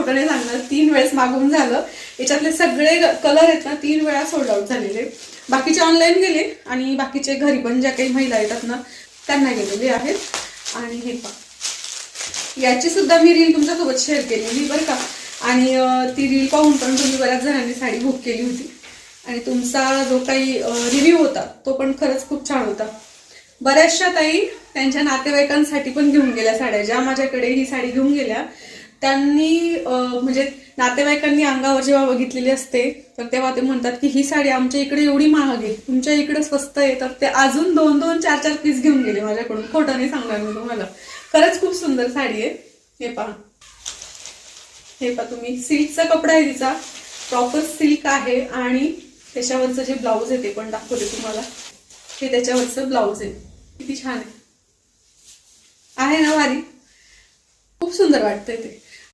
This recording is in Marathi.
खोटं नाही सांगणार, 3 वेळेस मागवून झालं. याच्यातले सगळे कलर आहेत ना 3 वेळा सोल्ड आउट झालेले. बाकीचे ऑनलाईन गेले आणि बाकीचे घरी पण ज्या काही महिला येतात ना त्यांना गेलेले आहेत. आणि हे पहा, याची सुद्धा मी रील तुमच्यासोबत शेअर केलेली बरं का. आणि ती रील पाहून पण तुम्ही बऱ्याच जणांनी साडी बुक केली होती आणि तुमचा जो काही रिव्ह्यू होता तो पण खरंच खूप छान होता. बऱ्याचशा ताई त्यांच्या नातेवाईकांसाठी पण घेऊन गेल्या साड्या. ज्या माझ्याकडे ही साडी घेऊन गेल्या त्यांनी म्हणजे नातेवाईकांनी अंगावर जेव्हा बघितलेली असते तर तेव्हा ते म्हणतात की ही साडी आमच्या इकडे एवढी महाग आहे, तुमच्या इकडे स्वस्त आहे. तर ते अजून 2-2, 4-4 पीस घेऊन गेले माझ्याकडून. खोटं नाही सांगणार मी तुम्हाला. खरंच खूप सुंदर साडी आहे. हे पहा, हे पहा तुम्ही, सिल्कचा कपडा आहे तिचा, प्रॉपर सिल्क आहे. आणि त्याच्यावरचं जे ब्लाऊज आहे ते पण दाखवते तुम्हाला. हे त्याच्यावरचं ब्लाऊज आहे, किती छान आहे ना भारी. खूप सुंदर वाटतंय ते.